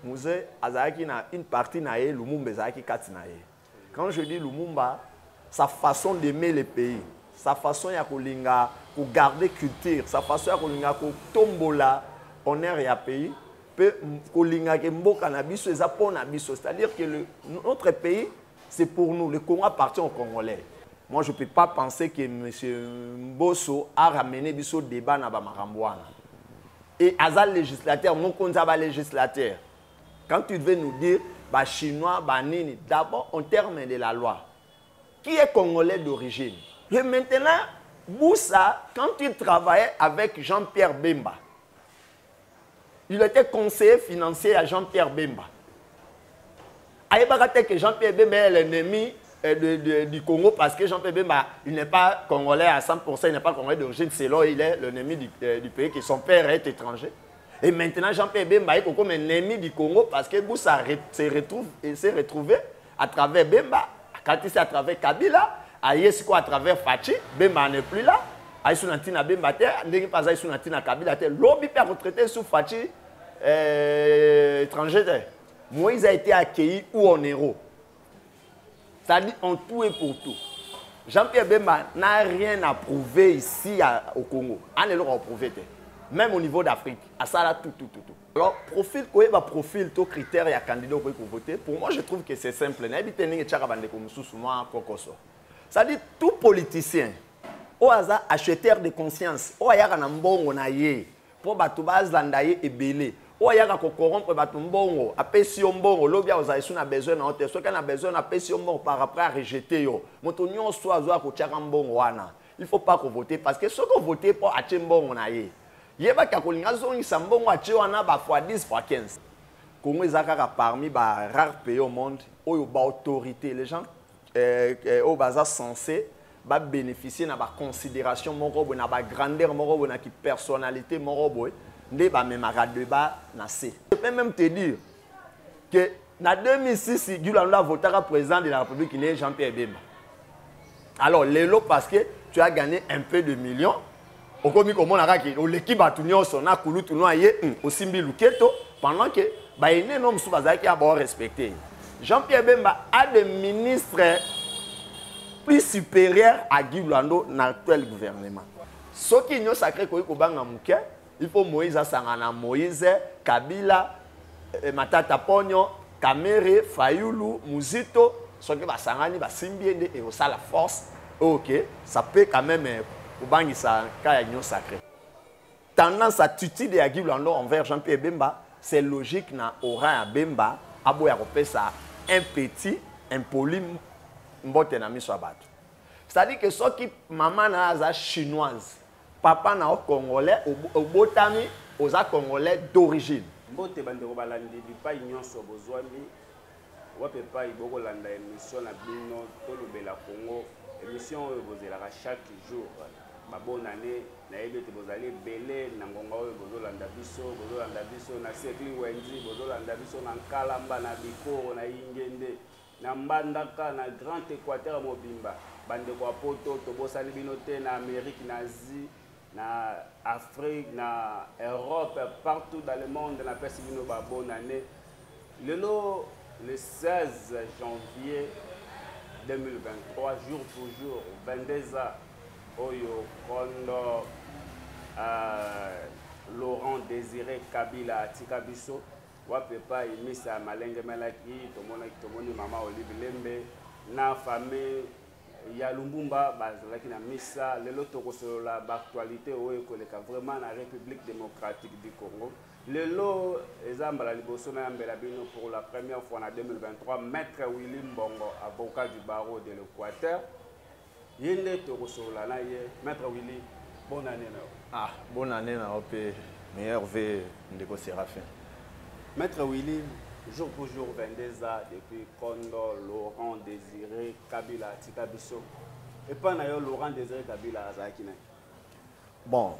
Musée azaki na une partie naé Lumumba azaki kati naé. Quand je dis Lumumba, sa façon d'aimer le pays, sa façon ya kolinga ko garder culture, sa façon ya kolinga ko tombola honneur ya pays, peut kolinga ke mboka na biso eza pona biso, c'est-à-dire que notre pays c'est pour nous, le Congo appartient aux Congolais. Moi je peux pas penser que M. Mbosso a ramené biso débat na ba makamboana. Et Azal législateur, mon konzaba législateur. Quand tu devais nous dire, bah, chinois, bah, nini, d'abord en termes de la loi, qui est congolais d'origine? Et maintenant, Boussa, quand il travaillait avec Jean-Pierre Bemba, il était conseiller financier à Jean-Pierre Bemba. Aïe, que Jean-Pierre Bemba est l'ennemi du Congo parce que Jean-Pierre Bemba, il n'est pas congolais à 100%, il n'est pas congolais d'origine, selon il est l'ennemi du pays, que son père est étranger. Et maintenant, Jean-Pierre Bemba est comme un ennemi du Congo parce que Boussa s'est retrouvé à travers Bemba, quand il s'est à travers Kabila, à Yesko à travers Fachi, Bemba n'est plus là, à Isunatina Bemba, n'est pas à Isunatina Kabila, l'objet peut retraiter sous Fachi étranger. Moïse a été accueilli où en héros. C'est-à-dire en tout et pour tout. Jean-Pierre Bemba n'a rien à prouver ici au Congo. On ne l'a prouvé. Même au niveau d'Afrique. À ça, là, tout. Alors, profil, quoi, bah, profil, tout critère, il y a candidat pour voter. Pour moi, je trouve que c'est simple. C'est-à-dire, tout politicien, au hasard, acheteur de conscience, au hasard, un bon on a yé, pour batubaz landaye et belé. O yaka ko corrompre bato mbongo apesi yo mbongo lobi aza isu na besoin na hotel soki na besoin na apesi yo mbongo par après à rejeter yo moto nyonso azwa ko tiaka mbongo wana il faut pas ko voter parce que soki voter pour ache mbongo na ye yeba ka kolinga zongisa mbongo ache wana ba fois 10 fois 15 Congo ezaka parmi ba rares pays au monde oyo ba autorité les gens au baza censé ba bénéficier na ba considération moko bo na ba grandeur moko bo na ki personnalité moko bo. Je peux même te dire que en 2006, Gulanda a voté à président de la République, il est Jean-Pierre Bemba. Alors, l'élo parce que tu as gagné un peu de millions. Au commis comme on a dit, l'équipe a tenu son akulu tout noyé au Simbi Luketo pendant que il y a un homme qui a respecté. Jean-Pierre Bemba a des ministres plus supérieurs à Guy Lando dans l'actuel gouvernement. Ce qui est sacré, il faut Moïse Sangana, Moïse, Kabila, Matata Pogno, Kamere, Fayulu, Muzito, ce qui va Sangani, va Simbiende et ça la force. Ok, ça peut quand même Ubangi sa Kayagno sacré. Tendance attitude de Guy Lando envers Jean-Pierre Bemba, c'est logique na aura à Bemba, aboya ça un petit, impoli, mbote na misoabat. C'est-à-dire que ce qui maman na chinoise. Papa na congolais au botami aux congolais d'origine. Mbote bande ko balandi di pa nyonso bozwami wape pa iboko landa émission na bino to lobela Congo émission oyo bozelaka chaque jour ba bonne année na yebete bozali belé na ngonga oyo bozolanda biso na Sekli Wenzi bozolanda biso na Kalamba na Bikoro na Ingende na Mbandaka na Grand Équateur Mobimba bande ko poto to bosali bino te na Amérique na Asie na Afrique, na Europe, partout dans le monde, on appelle une bonne année. Le 16 janvier 2023, jour pour jour, 22 ans, Oyo Kondo, Laurent Désiré Kabila, Tikabiso, Wapepa, Imisa Malenge Malaki, Tomoni Mama Olive Lembe, na famille. Il y a Lumbumba, qui a mis ça, le lot sur l'actualité vraiment la République démocratique du Congo. Le lot est pour la première fois en 2023, Maître Willy Mbongo, avocat du barreau de l'Équateur. Il y a Maître Willy, bonne année. Ah, bonne année, meilleur vœu de Séraphin. Maître Willy, jour pour jour, 22 ans, depuis Kondo, Laurent Désiré, Kabila, Tikabiso. Et pas d'ailleurs Laurent Désiré, Kabila, Azakine. Bon,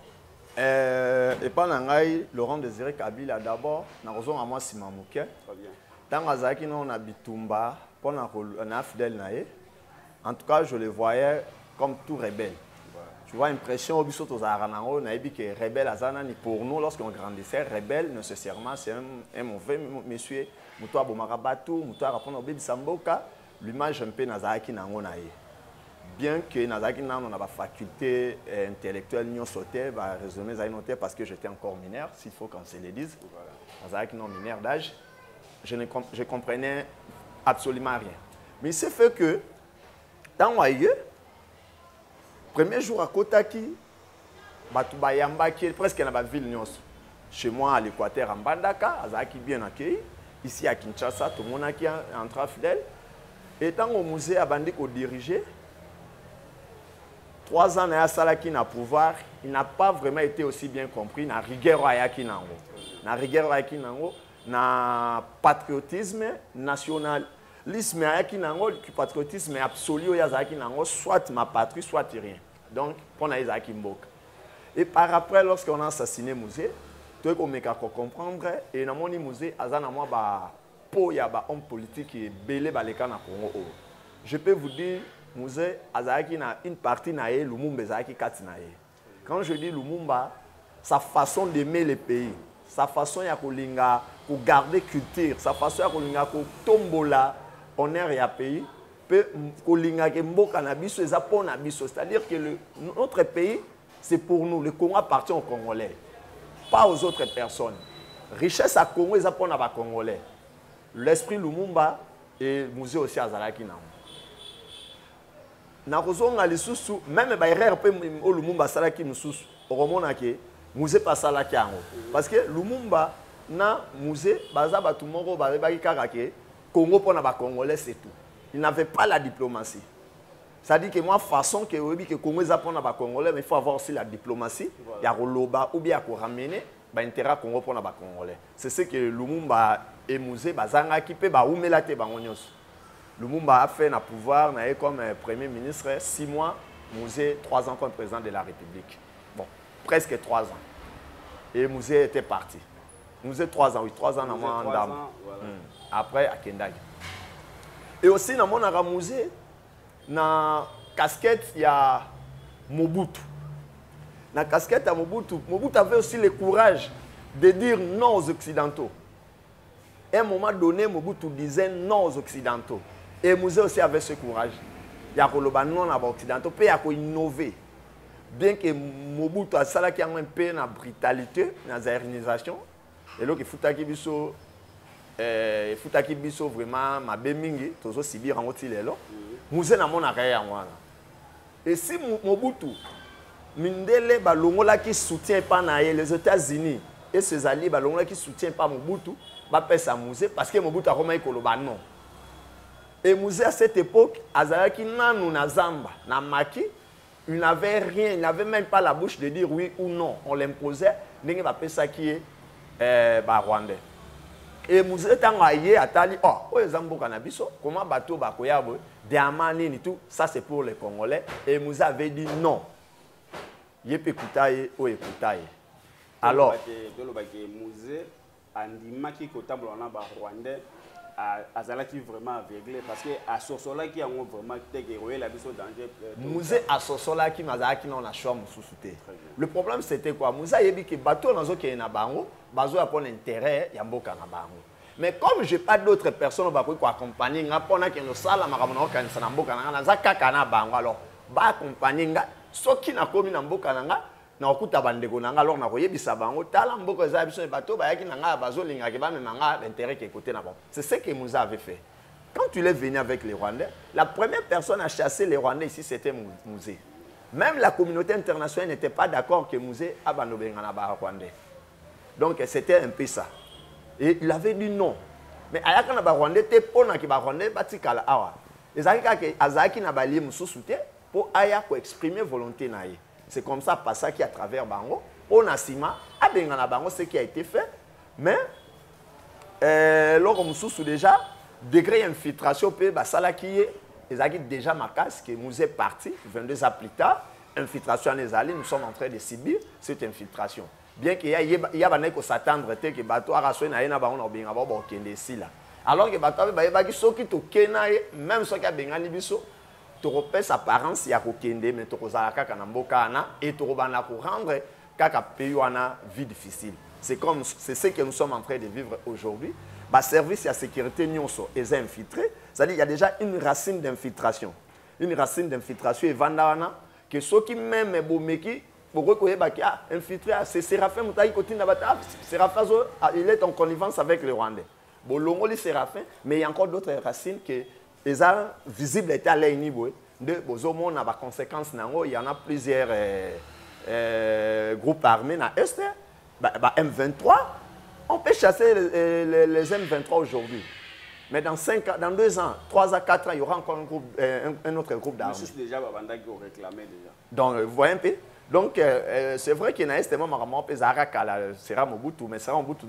et pas d'ailleurs Laurent Désiré, Kabila, d'abord, nous avons un mois Simamouké. Très bien. Dans Azakine, on a Bitumba, on a fidèle naé. En tout cas, je le voyais comme tout rebelle. Ouais. Tu vois, impression, au biso, on a dit que rebelle, pour nous, lorsqu'on grandissait, rebelle, nécessairement, c'est un mauvais monsieur. Moutoua Bomarabatou, Moutoua Rapon Obebi Samboka, l'image un peu Nazaki Nangonae. Bien que Nazaki Nangon a la faculté intellectuelle, nous sauté, va résumer ça noté parce que j'étais encore mineur, s'il faut qu'on se le dise. Nazaki non mineur d'âge, je comprenais absolument rien. Mais c'est fait que, dans Waïe, premier jour à Kotaki, Batoubayamba, qui est presque dans la ville Nyos, chez moi à l'Équateur, en Bandaka, Azaki bien accueilli, ici à Kinshasa, tout le monde qui est entré fidèle. Étant au musée à Bandi qu'on dirigeait, 3 ans à Salaki na pouvoir, il n'a pas vraiment été aussi bien compris na rigueur ayaki nango. Na rigueur ayaki nango, na patriotisme nationalisme ayaki nango, le patriotisme absolu ayaki nango, soit ma patrie, soit rien. Donc, pour na ayaki mboka. Et par après, lorsqu'on a assassiné Musée, tout qu'on comprendre et dans mon musée, azana moi ba po ya ba homme politique qui est belé ba les na Congo. Je peux vous dire Musée azaki na une partie na ye Lumumba azaki kati na ye. Quand je dis Lumumba, sa façon d'aimer le pays, sa façon ya kolinga pour garder culture, sa façon ya kolinga ko tombola honneur ya pays, peut kolinga ke mboka na biso eza po na biso, c'est-à-dire que notre pays c'est pour nous, le Congo appartient aux Congolais, pas aux autres personnes. Richesse à Congo, ils apprennent à Congolais. L'esprit Lumumba et le musée aussi à Zalaki. Même si Lumumba Salaki nous sous, le musée pas Salaki. Parce que Lumumba, na musée, Bazaba Tumoro, Bazabaki Karake, Congo pour les Congolais, c'est tout. Il n'avait pas la diplomatie. Ça dit que moi, façon que le Congo apprend à Congolais, mais il faut avoir aussi la diplomatie. Il y a Roloba ou bien à ramener l'intérêt Congo pour les Congolais. C'est ce que Lumumba et Musée Bazanga qui peut oumelate bangonyos. Lumumba a fait un pouvoir comme Premier ministre 6 mois, Musée 3 ans comme président de la République. Bon, presque 3 ans. Et Musée était parti. Musée 3 ans, oui, 3 ans dans mon dame. Après à Kendall. Et aussi dans mon Musée, na casquette, il y a Mobutu. Na casquette à Mobutu, Mobutu avait aussi le courage de dire non aux Occidentaux. À un moment donné, Mobutu disait non aux Occidentaux. Et Musée aussi avait ce courage. Il y a non aux Occidentaux, puis il y a innover. Bien que Mobutu a ça qui a un peu de brutalité, dans la réalisation, et là, il faut que biso vraiment ma bemingi tozo sibir en otile là Musée na mona kaya wana. Et si Mobutu Mindele balongola qui soutient pas les États-Unis et ses alliés balongola qui soutient pas Mobutu ba pesa Musée parce que Mobutu a remis koloba non. Et Musée à cette époque azalaki nanu na zamba na maki, il n'avait rien, il n'avait même pas la bouche de dire oui ou non, on l'imposait ndenge ba pesa qui est rwandais. Et Musée Tangaye a tali, oh, Zambo Kanabiso, comment bateau Bakoyabo, Diamani et tout, ça c'est pour les Congolais. Et Musée avait dit non. Yep écoutaye ou écoutaye. Alors, Musée, Andimaki Kotamblana Rwandais, Azalaki vraiment aveuglé parce que à Sosola qui a vraiment déguerré la biso danger. Musée à Sosola qui m'a dit non la chambre sous-souté. Le problème c'était quoi? Musée a dit que bateau dans ce qui est na bango, bateau a pour intérêt yamboka na bango. Mais comme j'ai pas d'autres personnes qui accompagner, ngapona que no sala makamona ka na mboka na zaka kana bango alors ba accompagner nga soki na komi na mboka na na okuta bandeko na nga alors na koyebisa bango tala mboko za biso bato ba yaki na nga bazolinga ke ba memanga l'intérêt qui est côté na bon. C'est ce que Moussa avait fait. Quand il est venu avec les Rwandais, la première personne à chasser les Rwandais ici c'était Musée. Même la communauté internationale n'était pas d'accord que Musée abandonne na Rwandais. Donc c'était un peu ça. Et il avait dit non. Mais ayaka na Rwandais te pona ki ba Rwandais batikala awa. Ezalika ke azaki na bali mususuté pour aya ko exprimer volonté na ye. C'est comme ça, passé qui à travers Bango, on a Sima, à Bengana Bango, ce qui a été fait. Mais, lors où déjà, degré infiltration, ça qui est, ils ont déjà ma casse, que nous est parti, 22 ans plus tard, infiltration les allées, nous sommes en train de subir cette infiltration. Bien qu'il y a des gens qui s'attendent que les bateaux arrachés n'aient pas de ici là. Alors que les bateaux, même ceux qui ont Bengani Bisso, tokopesa apparence ya kokende mais tokozala kaka na mboka wana et tokobanda korendre kaka pays wana vie difficile. C'est ce que nous sommes en train de vivre aujourd'hui. Bah service ya sécurité nyonso est infiltré, c'est-à-dire il y a déjà une racine d'infiltration. Une racine d'infiltration et vandana que ceux qui même bomeki pourquoi infiltré c'est Séraphin Moutaï Kotina Bata Séraphin il est en connivence avec les Rwandais. Bolongo les Séraphin mais il y a encore d'autres racines que les arts visibles étaient à l'Aïnibo de Bozomo n'a pas conséquence il y en a plusieurs groupes armés dans l'Est M23 on peut chasser les M23 aujourd'hui. Mais dans 5 ans, dans 2 ans, 3 à 4 ans, il y aura encore un autre groupe d'armées. C'est déjà Babanda qui ont réclamé déjà. Donc, vous voyez un peu. Donc, c'est vrai qu'il y a un système qui sera Mobutu, mais sera Mobutu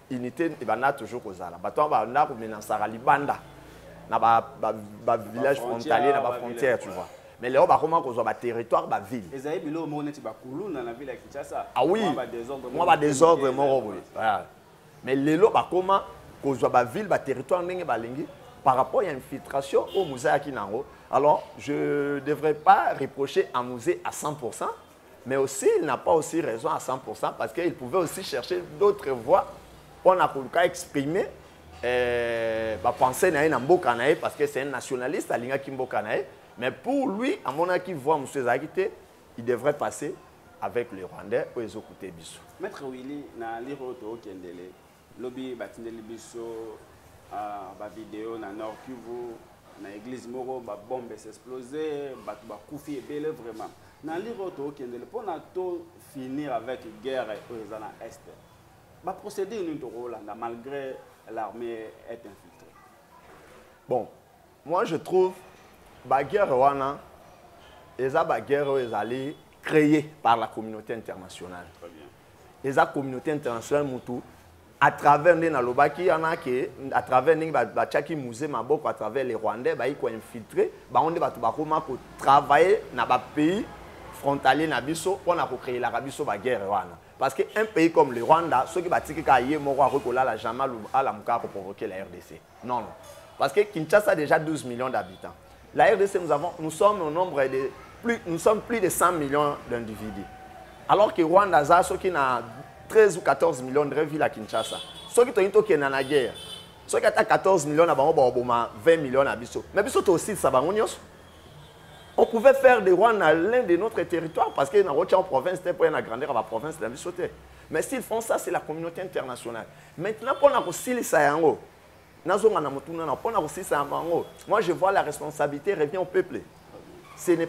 unité, il va toujours aux ala. Bato Babanda pour menacer Libanda, dans village frontalier, dans la frontière, tu vois. Mais là, on va comment qu'on soit territoire, la ville. Et ça y est, bilo moné tu vas couler dans la ville de Kinshasa. Ah oui. Moi, va désordre, moi, voilà. Mais les lots, comment qu'on soit la ville, le territoire, par rapport à l'infiltration au musée à Kinango. Alors, je ne devrais pas reprocher un musée à 100%, mais aussi, il n'a pas aussi raison à 100% parce qu'il pouvait aussi chercher d'autres voies pour exprimer la pensée de Mboka parce que c'est un nationaliste, Alinga Kimboka. Mais pour lui, à mon avis, voit M. Zagite, il devrait passer avec les Rwandais pour les écouter. Maître Willy, dans l'Iroto Kendele, lobby batindeli biso ba vidéo na Nord Kivu na église moko ba bombe s'exploser ba kufi ebele vraiment na liroto kendele pour na to finir avec guerre aux na est ba procéder nous to Rolanda malgré l'armée est infiltrée. Bon, moi je trouve ba guerre wana eza ba guerre ezali créée par la communauté internationale. Très bien. Eza communauté internationale mutu à travers les Nalobaki, il y en a qui, à travers les Bachaki Musée Maboko, à travers les Rwandais, ils sont infiltrés, on va travailler dans les pays frontaliers pour créer l'Arabie sur la guerre. Parce qu'un pays comme le Rwanda, ceux qui ont la jamais à la pour provoquer la RDC. Non, non. Parce que Kinshasa a déjà 12 millions d'habitants. La RDC, nous sommes au nombre de nous sommes plus de 100 millions d'individus. Alors que Rwanda, ceux qui ont 13 ou 14 millions de villes à Kinshasa. Ceux qui ont été en guerre, ceux qui ont 14 millions, 20 millions à Bissau. Mais Bissau aussi, ça va. On pouvait faire des Rwanda l'un de notre territoire parce que dans la province, pour la grandeur de la province de la Bissau. Mais s'ils font ça, c'est la communauté internationale. Maintenant, pour nous aussi, moi, je vois la responsabilité revient au peuple. Ce n'est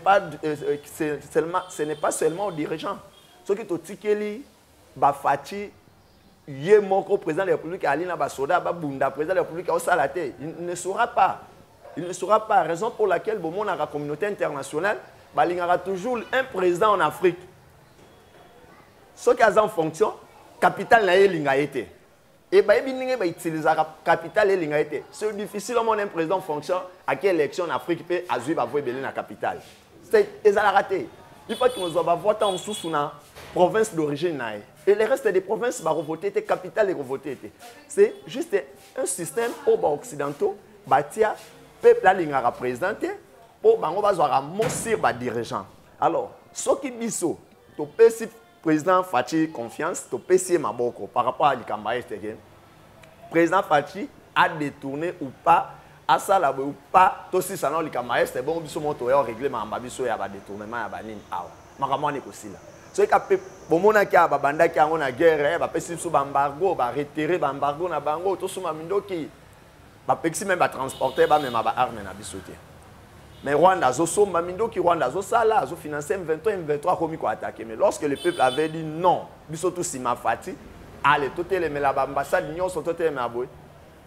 pas seulement aux dirigeants. Ceux qui ont été Bafati, Yemoko, président de la République, Alina Basoda, Babunda, président de la République, Osalate, il ne saura pas. Il ne saura pas. Raison pour laquelle, dans la communauté internationale, il y aura toujours un président en Afrique. Ce qui est en fonction, capital n'a pas été. Et il utilise la capitale et l'ingénieur. C'est difficile au un président en fonction à quelle élection en Afrique peut avoir la capitale. C'est raté. Il faut que nous avons voté en sous la province d'origine. Et le reste des provinces vont voter, les capitales vont voter. C'est juste un système pour les Occidentaux, le peuple a représenté, pour les dirigeants. Alors, ce qui dit le président Fachi confiance, par rapport à l'Ikambaye, le président Fachi a détourné ou pas, à ça ou pas, tout si ça n'a l'Ikambaye, c'est bon, il faut régler ma détournement à Banin. Maramane aussi là. Ce qui a fait bomona ki abanda ki angona guerre ba pesi sous embargo ba retirer ba embargo na bango to suma mindoki ba pexi même ba transporter ba même ba arme na bisoté. Mais Rwanda zo somba mindoki Rwanda zo sala zo financer M23 komi ko attaquer mais lorsque le peuple avait dit non bisoto sima fati allez tout les mais la ambassade nyon sont tout les maboy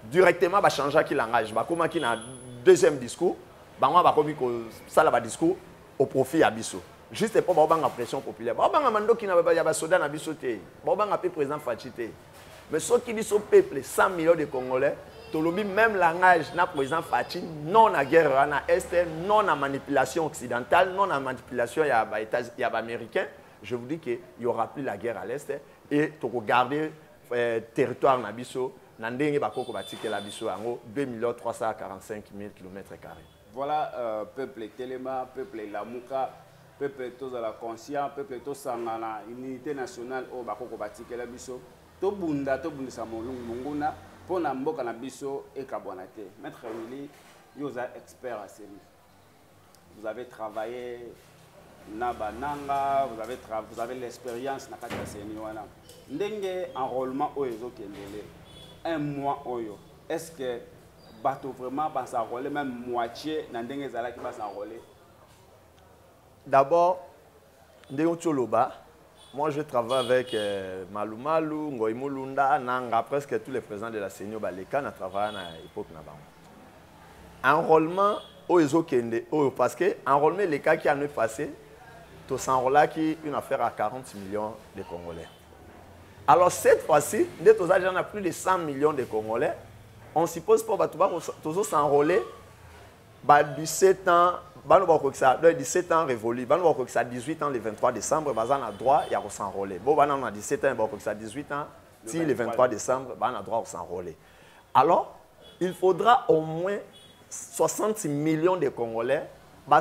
directement ba changer ki langage ba comment ki na deuxième discours ba ngwa ba komi ko sala ba discours au profit ya biso. Juste pour avoir une pression populaire. Pour avoir un qui n'a pas de soldats dans le pour avoir un président Fachité. Mais ceux qui disent au peuple, 100 millions de Congolais, même langage n'a président Fachi, non à la guerre en Est, non à la manipulation occidentale, non à la manipulation américaine, je vous dis qu'il n'y aura plus la guerre à l'Est. Et pour garder le territoire Nabiso, Nandenge Bakoko Batike Labiso, 2 345 000 km². Voilà, peuple Téléma, peuple Lamuka, peuple tous à la conscience, peuple tous sangana, unité nationale au Bakoko Batike la biso, to bunda sa monguna, pour Namboka na biso et Kabonate. Maître Willy, vous êtes expert à série. Vous avez travaillé Nabananga, vous avez l'expérience na kata série wana. Ndenge enrôlement oyo kendele. Un mois oyo. Est-ce que bateau vraiment va s'enrôler, même moitié dans des zala qui va s'enrôler? D'abord, moi je travaille avec Malou Malou, Ngoy Mulunda, Nanga, presque tous les présidents de la CENI Baleka, on travaille à l'époque. Enrôlement, parce que enrôlement, les cas qui ont passé, tout s'enrôler qui une affaire à 40 millions de Congolais. Alors cette fois-ci, dès que on a plus de 100 millions de Congolais, on suppose pour tous s'enrôler, 17 ans, 17 ans révolu, 18 ans le 23 décembre, on a droit à s'enrôler. Bon, on a 17 ans, 18 ans, si le 23 décembre, on a droit à s'enrôler. Alors, il faudra au moins 60 millions de Congolais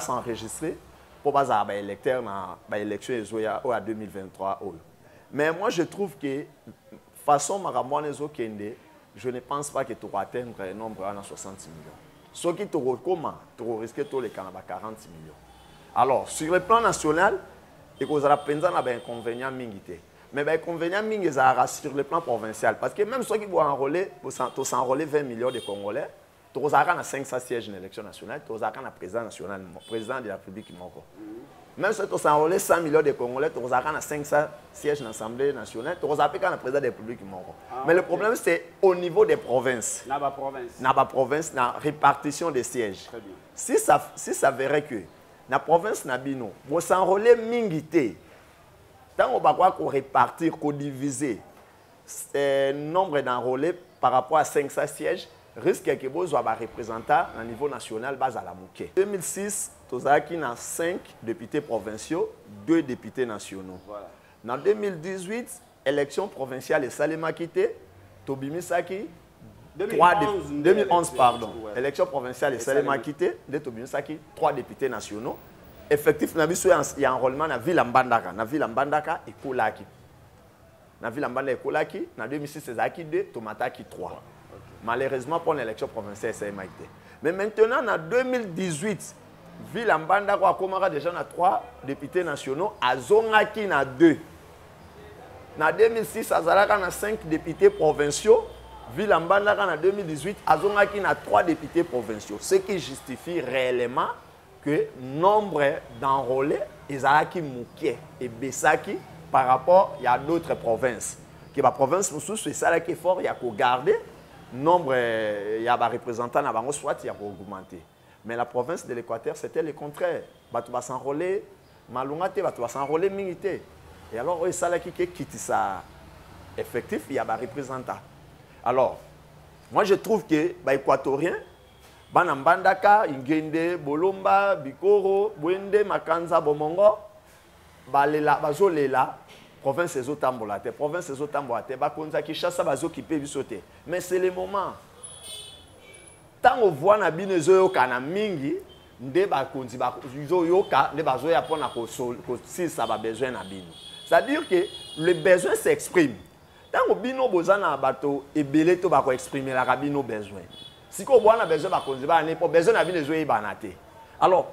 s'enregistrer pour avoir des électeurs dans l'élection en 2023. Mais moi, je trouve que, façon je ne pense pas que tu vas atteindre un nombre de 60 millions. Ce qui te recommande, tu risques tous les 40 millions. Alors, sur le plan national, il y a des inconvénients. Mais les inconvénients sur le plan provincial. Parce que même ceux qui vont enrôler, tu s'enrôler 20 millions de Congolais, tu as 500 sièges dans l'élection nationale, tu as un président national, président de la République. Même si tu as enrôlé 100 millions de Congolais, tu as 500 sièges dans l'Assemblée nationale, tu as un président de la République. Mais le problème, c'est au niveau des provinces. Dans la province, dans la répartition des sièges. Si ça verrait que dans la province, vous s'enrôlez mingité, tant on va répartir, diviser le nombre d'enrôlés par rapport à 500 sièges, risque que vous soyez représentant au niveau national base à la Mouké. En 2006, nous avons 5 députés provinciaux, 2 députés nationaux. Voilà. En 2018, élection provinciale et Salema Kité, Tobimisaki, 2011, pardon. Ouais. Élection provinciale et Salema Kité, Tobimisaki, 3 députés nationaux. Effectif, il y a un enrôlement dans la ville Mbandaka. Dans la ville Mbandaka et Kolaki. Dans la ville Mbandaka et Kolaki, en 2006, c'est 2, Tomataki 3. Malheureusement, pour l'élection provinciale, c'est MIT. Mais maintenant, en 2018, Ville Mbanda a déjà 3 députés nationaux, à Zongaki na 2. En 2006, Azalaka a 5 députés provinciaux. Ville Mbanda en 2018, à Zongaki a 3 députés provinciaux. Ce qui justifie réellement que le nombre d'enrôlés est Mouké et Bessaki par rapport à d'autres provinces. Que la province, c'est ça qui est fort, il y a qu'à garder. Nombre, il y a des représentants, soit il y a augmenté. Mais la province de l'Équateur, c'était le contraire. Tu vas s'enrôler, Malungate, tu vas s'enrôler, Mingité. Et alors, ça qui quitte ça effectif, il y a des représentants. Alors, moi je trouve que les Équatoriens, Banambandaka, Ingende, Bolomba, Bikoro, Bwende, Makanza, Bomongo, Bazolela, province des Otambolate, province des Otambolate, Bakonza qui chasse bazo qui peut sauter. Mais c'est le moment. Tant on voit na binezo kana mingi, nde bakonzi bazo yoka, nde bazo ya pona ko si ça va besoin na bino. C'est-à-dire que le besoin s'exprime. Tant on bino bozana bato ebele to bako exprimer la bino besoin. Si ko boana besoin bakonzi ba ne po besoin na binezo e banate. Alors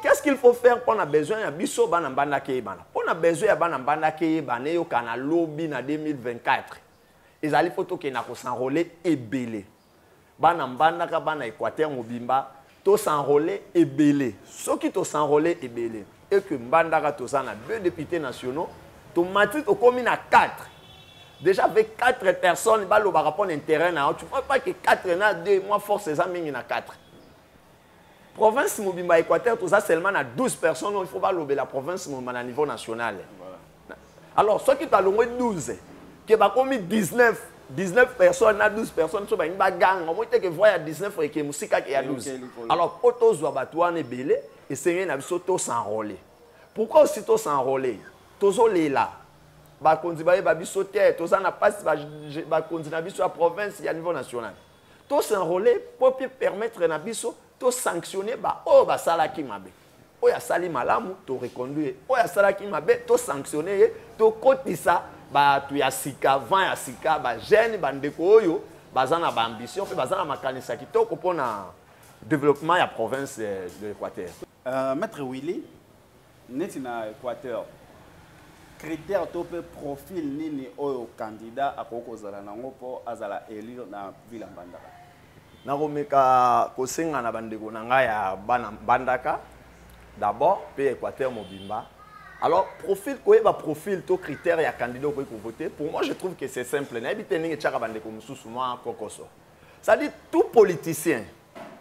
qu'est-ce qu'il faut faire pour avoir besoin de biso bana mbanda ke bana? Pour avoir besoin de bana mbanda ke bana yo kana lobby na 2024. Ils allaient photo que na ko s'enrôler ebele. Bana mbanda ka bana Équateur mobimba to s'enrôler ebele. Ceux qui to s'enrôler ebele et que mbanda ka to na 2 députés nationaux, to mati to komi na 4. Déjà avec 4 personnes, ba lo ba répondre intérêt na, tu vois pas que 4 na 2, moi force ça mingi na 4. Province Mobimba Équateur, tout ça seulement à 12 personnes, il faut pas lober la province Mobimba à niveau national. Voilà. Alors, ceux qui parlent 12, qui ont commis 19 personnes, 12 personnes, ils sont une gang. Au moins, que voyez 19 et que musique qui a 12. Alors, pour tous les batouans et belé, et c'est un abisso tous s'enrôler. Pourquoi aussi tous s'enrôler? Tous les là. Bakondi baye babisso terre, tous ça n'a pas bakondi na bisso à province et à niveau national. Tous s'enrôler pour permettre na bisso to sanctionner ba o ba sala ki mabe. O ya sali malamu to reconduire. O ya sala ki mabe to sanctionner to kotisa ba tu ya sika vent ya sika ba jeune bandeko oyo bazana ba ambition pe bazana makanisa kitoko pona développement ya province de l'Équateur. Maître Willy, neti na Équateur. Critère top profil nini oyo candidat akoko zala nango po azala élire na ville Mbandaka. Na komeka kosenga na bandeko na ngai ya bana Mbandaka d'abord pe Équateur mobimba. Alors profil koyeba profil to critère ya candidat ko voter. Pour moi je trouve que c'est simple. Na ebite ningi tchaka bandeko mususu moi kokoso. Ça dit tout politicien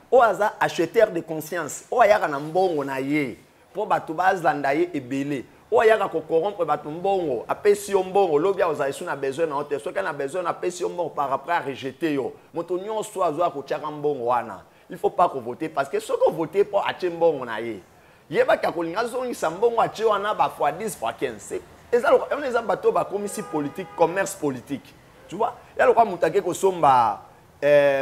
o aza acheteur de conscience o ayaka na mbongo na ye po bato bazlanda ye ebele. O yaka ko corrompre bato mbongo apesi yo mbongo lobia oza isu na besoin na hotel soki na besoin na apesi yo mbongo par après à rejeter yo moto nyonso azwa ko tiaka mbongo wana il faut pas ko voter parce que soki voter pour acheter mbongo na ye yeba ka kolinga zongisa mbongo acheter wana ba fois 10 fois 15 ezalo on les bato ba commission politique commerce politique tu vois yalo kwa mutake ko somba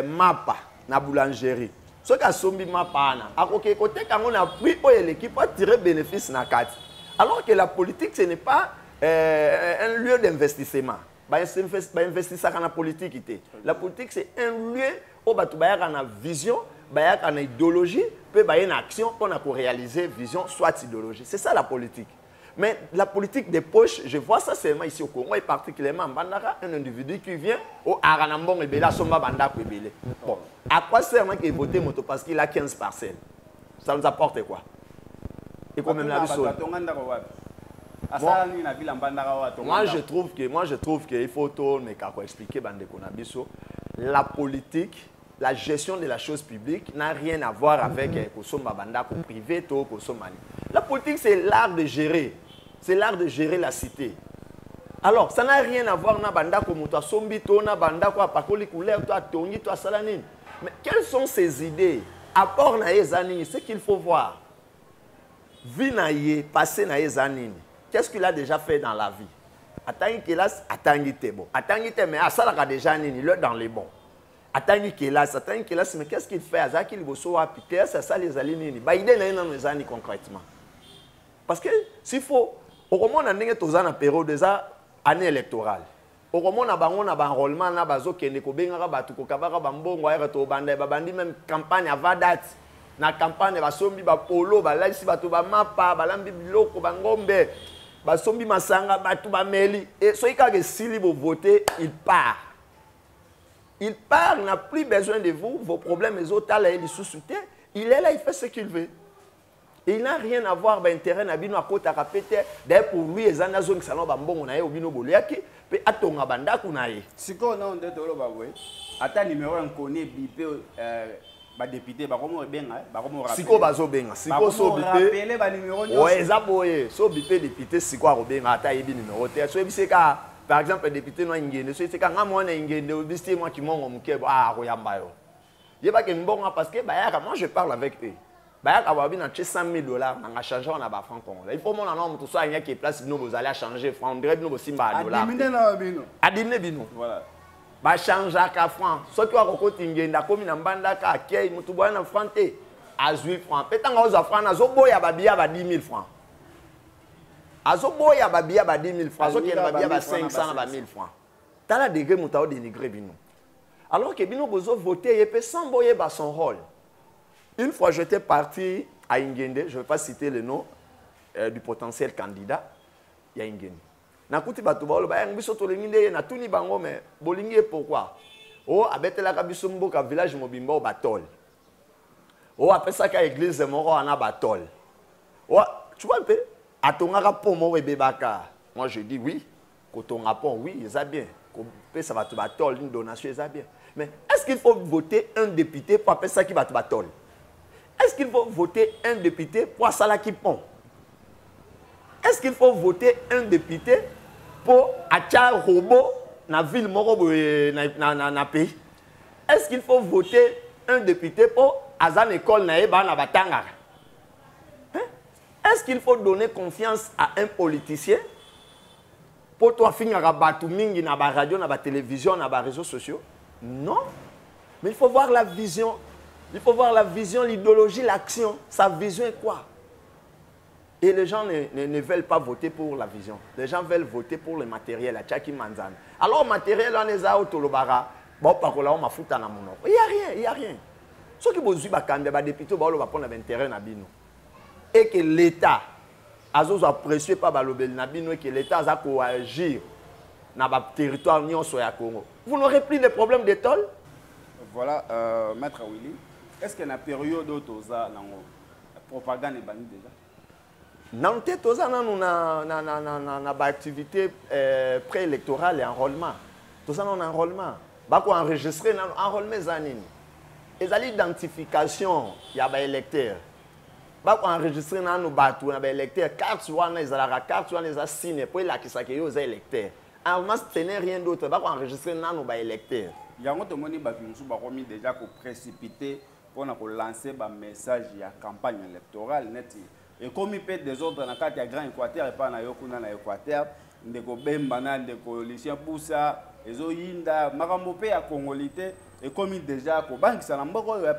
mapa na boulangerie soki asombi mapa na akoke ko teka ngona prix oyo l'équipe a tirer bénéfice na kati. Alors que la politique, ce n'est pas un lieu d'investissement. Investissement dans la politique. La politique, c'est un lieu où on a une vision, une idéologie, puis une action pour réaliser vision, soit idéologie. C'est ça la politique. Mais la politique des poches, je vois ça seulement ici au Congo, et particulièrement en Bandara, un individu qui vient au Aranambon et Bela Somba Bandako et Belé. Bon, à quoi sert qu'il vote parce qu'il a 15 parcelles? Ça nous apporte quoi? Et quand même la moi je trouve qu'il faut tout expliquer la politique, la gestion de la chose publique n'a rien à voir avec le privé. La politique c'est l'art de gérer, c'est l'art de gérer la cité. Alors ça n'a rien à voir mais quelles sont ces idées? Apport na ezanini, ce qu'il faut voir. Vie naïe, passé naïe zanini. Qu'est-ce qu'il a déjà fait dans la vie? Attends qu'il a, attends qu'il bon. Attends qu'il mais à ça là déjà nini, le dans les bons. Attends qu'il a, mais qu'est-ce qu'il fait? À qu'il bosso à piter, c'est ça les alinini. Bah il est là dans les années concrètement. Parce que s'il faut, au moment on a n'engagé tous en période des années électorales. Au moment on a bango na enrôlement na bazo kende ko benga ba tu ko kabaka bambongo ya to banda ba bandi même campagne avant date. Na campagne basombi ba polo ba laisi batu ba mapa ba lambi biloko ba ngombe ba sombi masanga batu ba meli et so ikage sili bo voter il n'a plus besoin de vous, vos problèmes les autres là il sous-souté, il est là, il fait ce qu'il veut. Et il n'a rien à voir avec l'intérêt na bino akota kapete d'ailleurs pour lui ezana zone salon ba mbongo na ye obino boliaki pe atonga bandaku na ye. Siko na onde tolo ba we ata numéro en connaît bipé ba député ba komo benga ba komo rappeler siko bazo benga siko so bipé rappeler ba numéro nyonso ouais eza boye so bipé député siko a benga ata yebi numéro te so ebise ka par exemple député no ngende so c'est ka ngamo na ngende obiste moi qui mongo mukebo royamba yo yeba ke mbonga parce que bayaka moi je parle avec eux bayaka wabi na $100,000 na changer on a ba franc congolais il faut mon nom tout ça il y a qui place bino vous allez changer franc on dirait bino bosimba dollar adimine bino voilà ba changer ka franc so ki wa kokoti ngenda komi na Mbandaka akei mutu bwana franc te azui franc petanga oza franc na zo boya ba biya ba 10,000 francs azo boya ba biya ba 10,000 francs so ki ba biya ba 500 na ba 1000 francs tala degré muta o dénigrer bino alors que bino bozo voter et pe sans boyer ba son rôle. Une fois j'étais parti à Ingende, je ne vais pas citer le nom du potentiel candidat, il y a Ingende. Nakuti batubalo ba yang biso to lenginde na tuni bango mais bolingi pourquoi? Oh abetela ka biso mboka village mobimba o batol. Oh apesa ka église moko ana batol. Oh tu vois un peu atongaka pont mo ebebaka. Moi je dis oui, kotonga pont oui, ça bien. Ko pesa batu batol une donation ça bien. Mais est-ce qu'il faut voter un député pour appeler ça qui batu batol? Est-ce qu'il faut voter un député pour Salaki Pont? Est-ce qu'il faut voter un député pour Achar Robo dans la ville Morobo na pays? Est-ce qu'il faut voter un député pour Azan École Naeba na Batanga? Est-ce qu'il faut donner confiance à un politicien pour toi finir à batu mingi na ba radio na ba télévision na ba réseaux sociaux? Non. Mais il faut voir la vision Il faut voir la vision, l'idéologie, l'action. Sa vision est quoi? Et les gens ne veulent pas voter pour la vision. Les gens veulent voter pour le matériel, la tchaki manzane. Alors, le matériel, on est à Otolobara. Bon, par contre, on m'a foutu dans mon nom. Il n'y a rien, il n'y a rien. Ce qui vous dit, les députés vont prendre l'intérêt dans bino. Et que l'État, a apprécié par le Nabino et que l'État a agir dans le territoire Nyon Soya Congo. Vous n'aurez plus de problèmes de tôle? Voilà, Maître Willy, est-ce qu'il y a une période où la propagande est bannie déjà? Non, nous avons une activité préélectorale et enrôlement. Tout ça, nous avons un enrôlement. Nous avons enregistré l'enrôlement. Et l'identification, il y a des électeurs. Nous avons enregistré les électeurs. Carte, ils ont signé pour les électeurs. Enrôlement, ce n'est rien d'autre. Nous avons enregistré les électeurs. Il y a un autre monde qui déjà précipité pour lancer un message de campagne électorale. Et comme il peut des autres dans le cadre de Grand Équateur et pas dans l'Équateur, ndeko Bembana, ndeko Lucien Boussa, ezo Yinda, Maramopé à Congolité, et comme il déjà ko banque ça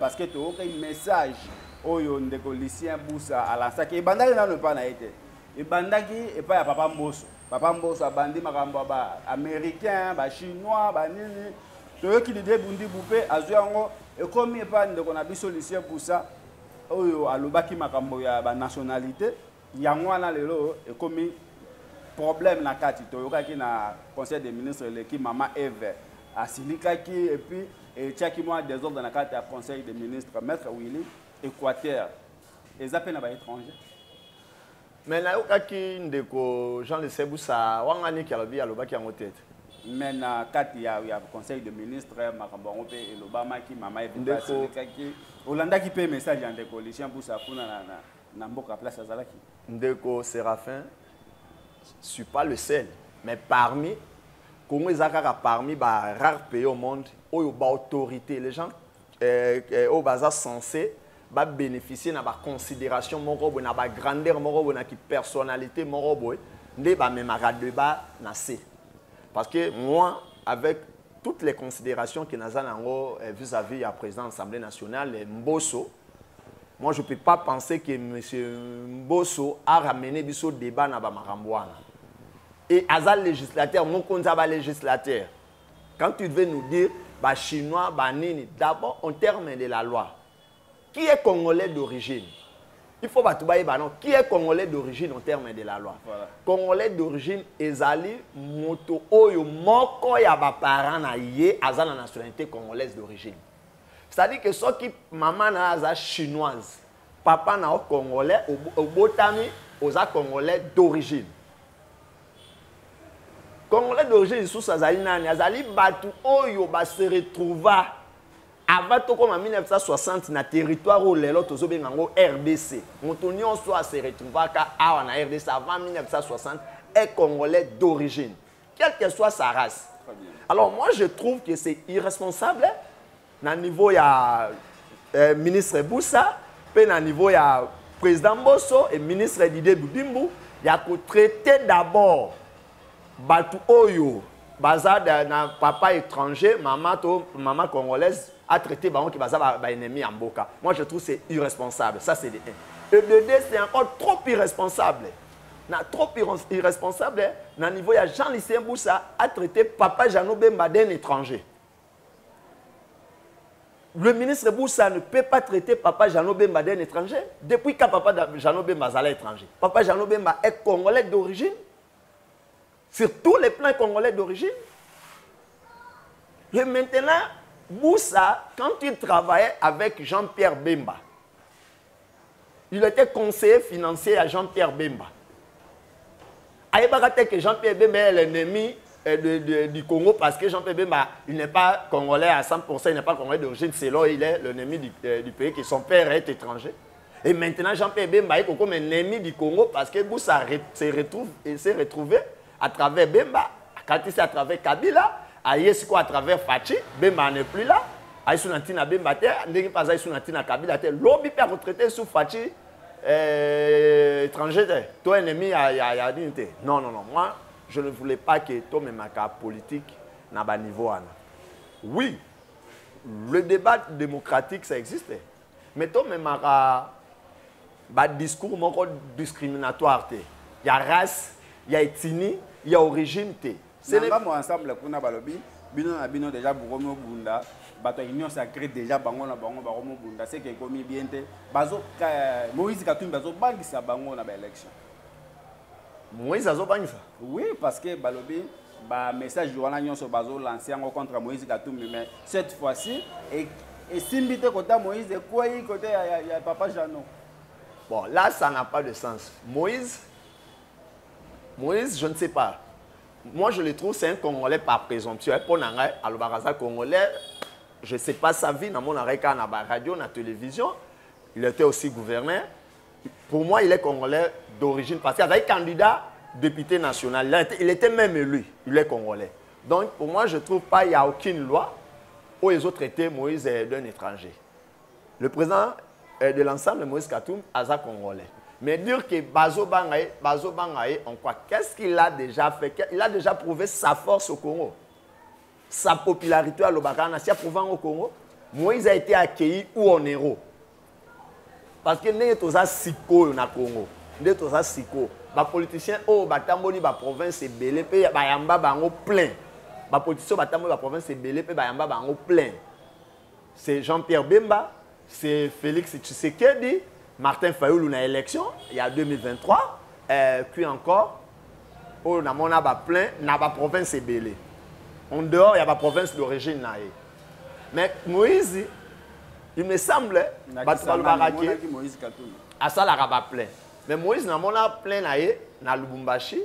parce que tu as un message oyo ndeko Lucien Boussa à la sac et bandaki na ne pas na été. Et bandaki et pas Papa Mbosso. Papa Mbosso a bandi makambo ba américain, ba chinois, ba nini. To qui dit bundi boupé azuango et comme il pas ndeko na biso Lucien Boussa oyo alobaki makambo ya ba nationalité yango wana lelo e komi problème na kati to yokaki na conseil des ministres l'équipe Mama Eve asilikaki et puis et tiaki moi des ordres na kati ya conseil des ministres Maître Willy Équateur et zappé na ba étranger mais na yokaki ndeko Jean Le Seboussa wangani ki alobi alobaki yango tete mais na kati ya conseil des ministres makambo ngo pe elobama ki Mama Eve asilikaki Olanda qui paye message en déco, les chiens pour ça pour na mboka place azalaki. Ndeko Séraphin, je ne suis pas le seul, mais parmi Congo ezaka parmi ba rares pays au monde où il y a autorité, les gens au bazar censé ba bénéficier na ba considération morobo na ba grandeur morobo na ki personnalité morobo ndé ba memara débat na C. Parce que moi avec toutes les considérations que nous avons vis-à-vis du président de l'Assemblée nationale, Mbosso, moi je ne peux pas penser que M. Mbosso a ramené ce débat dans Maramboana. Et Azal législateur, mon comptable législateur, quand tu devais nous dire, Chinois, Nini, d'abord en termes de la loi, qui est Congolais d'origine? Il faut qui est Congolais d'origine en termes de la loi. Voilà. Congolais d'origine, ezali moto oyo moko ya ba parents na ye azana nationalité congolaise d'origine. C'est-à-dire que ceux qui maman na aza chinoise, papa na congolais, obotami oza congolais d'origine. Congolais d'origine sous azali nani azali batu oyo ba se retrouva avant tout comme en 1960 na territoire où les autres ont RDC. Montonnion soit se retrouva à la RDC avant 1960 est congolais d'origine, quelle que soit sa race. Alors moi je trouve que c'est irresponsable. Na niveau ya ministre Boussa, puis na niveau ya président Mbosso et ministre Didier Boudimbu, il y a que traiter d'abord batu oyo baza na papa étranger, maman congolaise a traité baron qui baza ba ennemi en boka. Moi je trouve c'est irresponsable, ça c'est de 1. Et de 2 c'est encore trop irresponsable. Trop irresponsable, na niveau ya Jean-Lucien Boussa a traité papa Jeannot Bemba d'un étranger. Le ministre Boussa ne peut pas traiter papa Jeannot Bemba d'un étranger depuis quand papa Jeannot Bemba est étranger. Papa Jeannot Bemba est congolais d'origine. Sur tous les plans congolais d'origine. Et maintenant, Boussa, quand il travaillait avec Jean-Pierre Bemba, il était conseiller financier à Jean-Pierre Bemba. Aïe que Jean-Pierre Bemba est l'ennemi du Congo parce que Jean-Pierre Bemba, il n'est pas congolais à 100%, il n'est pas congolais d'origine, selon il est l'ennemi du pays, que son père est étranger. Et maintenant, Jean-Pierre Bemba est comme un ennemi du Congo parce que Boussa s'est retrouvé à travers Bemba, quand il s'est à travers Kabila, à travers Fachi, Bemba n'est plus là. Aïsounatina Bemba, n'est pas Aïsounatina Kabila, l'objet peut retraiter sous Fachi étranger. Toi, ennemi, à dignité. Non, non, non. Moi, je ne voulais pas que toi, même ma politique, n'a pas niveau. Oui, le débat démocratique, ça existait. Mais toi, même, un discours discriminatoire. Il y a race, il y a ethnie, il y a origine. C'est les gens ensemble, kuna balobi, bino déjà buromo bunda, bato union sacrée déjà bango na bango baromo bunda, c'est que komi bien te, bazo Moïse Katumbi bazo bangisa bango na ba élection. Moïse azo bangisa. Oui, parce que balobi ba message wana nyonso bazo lancer en contre Moïse Katumbi, mais cette fois-ci et simbite côté Moïse et quoi côté il y a papa Jano. Bon, là ça n'a pas de sens. Moïse, je ne sais pas. Moi, je le trouve, c'est un Congolais par présomption. Pour Alobaraza Congolais, je ne sais pas sa vie, dans mon arrêt, dans la radio, dans la télévision. Il était aussi gouverneur. Pour moi, il est Congolais d'origine. Parce qu'il avait candidat député national. Il était même élu. Il est Congolais. Donc, pour moi, je ne trouve pas qu'il n'y a aucune loi où ils ont traité Moïse d'un étranger. Le président de l'ensemble, Moïse Katumbi, est Congolais. Mais dire que Bazo Bangaye, en quoi? Qu'est-ce qu'il a déjà fait? Il a déjà prouvé sa force au Congo. Sa popularité à l'Obakana, s'il a prouvé au Congo. Moïse a été accueilli où en héros. Parce que nous sommes siko au Congo. Nous sommes siko. Les politiciens, batamboli ba province est belé, bayamba bango plein. Les politiciens batamboli ba province est belé, bayamba bango plein. C'est Jean-Pierre Bemba, c'est Félix Tshisekedi. Martin Fayoulou na élection, il y a 2023, puis encore, on a plein, na ba province est belé. En dehors, il y a la province d'origine. Mais Moïse, il me semble, Moïse Katumbi. À ça, la rabat plein. Mais Moïse, na mona plein na Lubumbashi,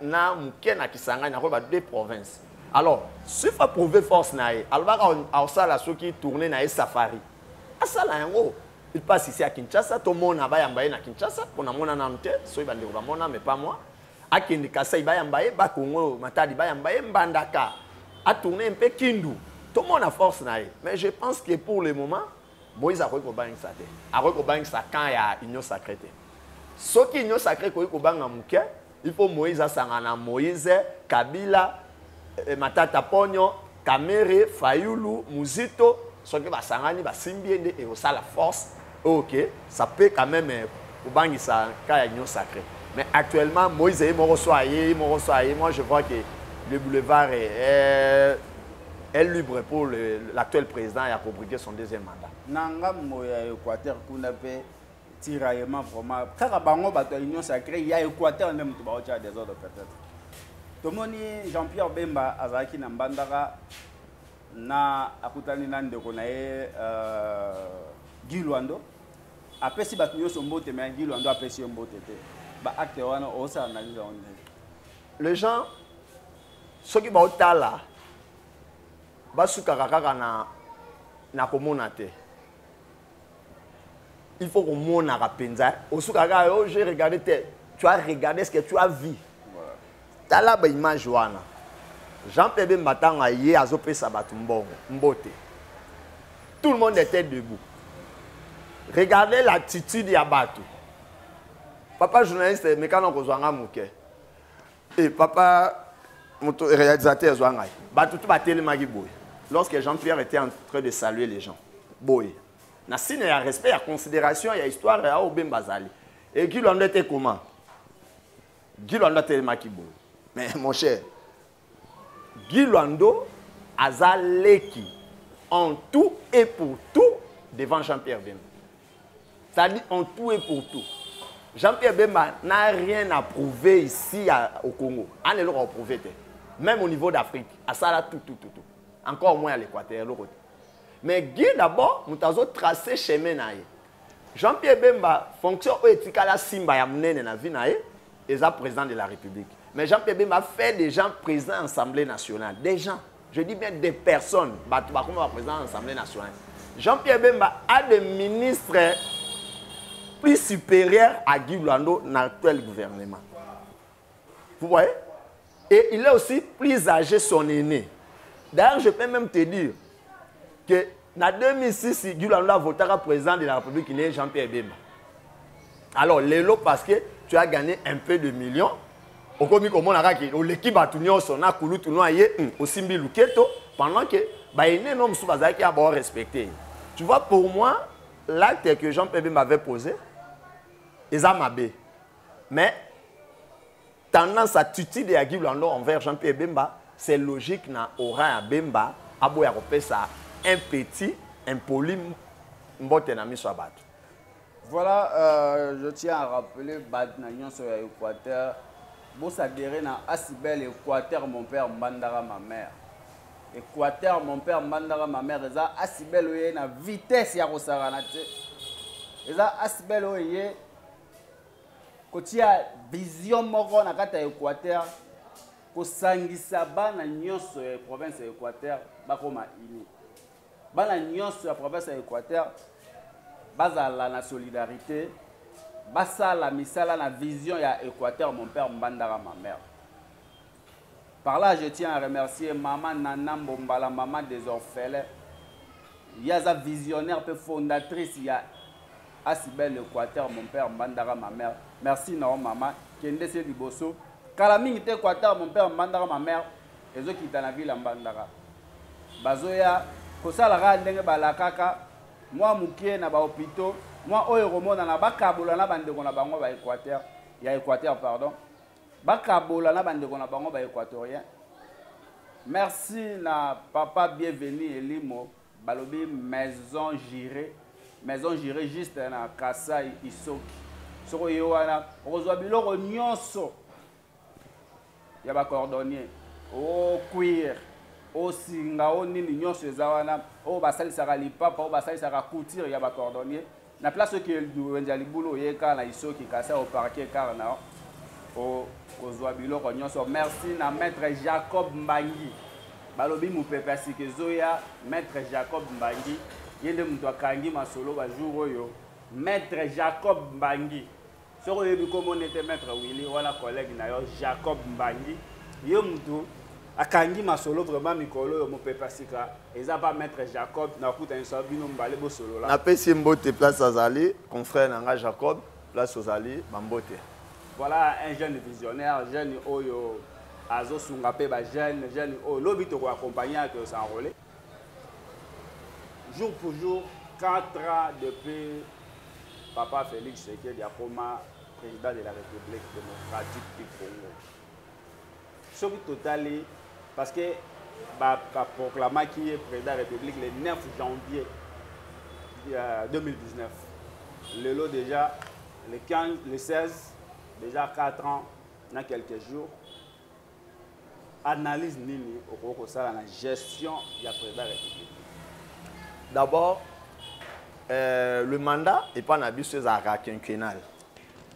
na Mouké, na Kisanga, na deux provinces. Alors, si il faut prouver force na alors à ça la qui tourne na safari. À ça la yango. Il passe ici à Kinshasa, tout le monde a bayambaye na Kinshasa, on a mon anante, so il va dire mona mais pas moi. À Kinshasa, il bayambaye, Bakongo, Matadi bayambaye, Mbandaka, a tourné un peu Kindu. Tout le monde a force na. Mais je pense que pour le moment, Moïse a reconnu ça. A reconnu ça quand il y a union sacrée. Ce qui est union sacrée ko banga muke, il faut Moïse a sangana Moïse, Kabila, Matata Ponyo, Kamere, Fayoulou, Muzito, ce qui va sangani va simbiende et ça la force. Ok, ça peut quand même banga ça quand il y a union sacrée. Mais actuellement Moïse est moi je vois que le boulevard est libre pour l'actuel président et a combriqué son deuxième mandat. Nanga moya Équateur kuna pe tiraillement vraiment kaka bango bato union sacrée il y a Équateur même to ba des autres peut-être. Tomoni Jean-Pierre Bemba azaki na mbandaka na akutani na ndeko na ye Guy Luando apesi bato nyonso mbote mais Guy Luando apesi mbote te ba acte wana osa analyse on. Les gens ceux qui ba otala basukaka kaka na komona te. Il faut qu'on monte à Rapenza. J'ai regardé, tu as regardé ce que tu as vu. Tu as là une image. Jean-Pierre Bemba a yé à Zopé Sabatumbongo, Mbote. Tout le monde était debout. Regardez l'attitude de Batu. Papa journaliste, mais quand on a Mouké. Et papa réalisateur Zouangay. Batu tout battu le Magiboy. Lorsque Jean-Pierre était en train de saluer les gens. Boy. Il y a respect, il y a considération, il y a histoire, il y a Obem Bazali. Et Guy Luando était comment? Guy Luando était Makibo. Mais mon cher, Guy Luando a Zaleki en tout et pour tout devant Jean-Pierre Bemba. C'est-à-dire en tout et pour tout. Jean-Pierre Bemba n'a rien à prouver ici au Congo. On est là à prouver. Même au niveau d'Afrique. À ça là, tout. Encore moins à l'Équateur. Mais Guy d'abord, nous avons tracé chemin. Jean-Pierre Bemba, fonction éthique à la Simba Yamnene na vie et est président de la République. Mais Jean-Pierre Bemba fait des gens présidents de l'Assemblée nationale. Des gens, je dis bien des personnes, président de l'Assemblée nationale. Jean-Pierre Bemba a des ministres plus supérieurs à Guy Luando dans l'actuel gouvernement. Vous voyez? Et il est aussi plus âgé son aîné. D'ailleurs, je peux même te dire que en 2006, Guy Luando a voté comme président de la République, il est Jean-Pierre Bemba. Alors, l'élo, parce que tu as gagné un peu de millions, au commis comme on a dit, l'équipe a tourné au Sona, Koulou, au Simbi Luketo, pendant que qui a bon respecté. Tu vois, pour moi, l'acte que Jean Pébé m'avait posé, ils ont mabé. Mais tendance attitude de Guy Blando envers Jean Pébé Bemba, c'est logique na aura à Bemba, à boya ça un petit, impoli, mbote na miso abat. Voilà, je tiens à rappeler Bad Nagnon sur l'Équateur. Bon, ça dirait na Asibel Équateur, mon père Mbandara, ma mère. Équateur, mon père Mbandara, ma mère. Eza Asibel Oye na vitesse ya Rosaranate. Eza Asibel Oye. Kotia vision moko na kata Équateur. Kosangisa bana nyonso ya province ya Équateur. Bakoma ini. Bana nyonso ya province ya Équateur. Bazala na solidarité. Basala misala na vision ya Équateur, mon père Mbandara, ma mère. Par là, je tiens à remercier maman Nana Mbombala, maman des orphelins. Il y a sa visionnaire, fondatrice, il y a Asibel Équateur, mon père Mbandara, ma mère. Merci, non, maman. Kende se liboso. Kalaming te Équateur, mon père Mbandara, ma mère. Et ceux qui sont dans la ville Mbandara. Bazoya, kosala ra ndenge balakaka. Moi, moukie na ba hôpitaux. Moi, oyo romona na bakabola na bandeko na bango ba Équateur. Il y a Équateur, pardon. Bakabola na bandeko na bango ba équatorien. Merci na papa bienvenu Elimo. Balobi maison girée. Maison girée juste na Kasai Isoki. Soko yowana. Rozwa biloko nyonso. Ya ba cordonnier. O cuir. O singa o nini nyonso ezawana. O basalisaka lipapa, o basalisaka couture ya ba cordonnier. Na place que le boulot yeka na Isoki Kasai au parquet Karna. O kozwa biloko nyonso. Merci na maître Jacob Mbangi. Balobi mupepe sike zoya maître Jacob Mbangi. Yende muto akangi masolo ba jour oyo. Maître Jacob Mbangi. Soko yebi comme on était maître Willy wala collègue na yo Jacob Mbangi. Yo muto akangi masolo vraiment mikolo yo mupepe sika. Eza pas maître Jacob na kuta nso bino mbale bo solo la. Na pesi mbote place Azali, confrère nanga Jacob, place Azali, bambote. Voilà un jeune visionnaire, jeune oyo azo sungape ba jeune oyo lobi to ko accompagner que s'enrôler. Jour pour jour, 4 ans depuis papa Félix Tshisekedi a comme président de la République démocratique du Congo. Ce qui total parce que bah proclamé qui est président de la République le 9 janvier 2019. Le lot déjà le 15, le 16 déjà 4 ans, dans quelques jours, analyse nini au ça la gestion de la présidence de la République. D'abord, le mandat n'est pas un abus quinquennal.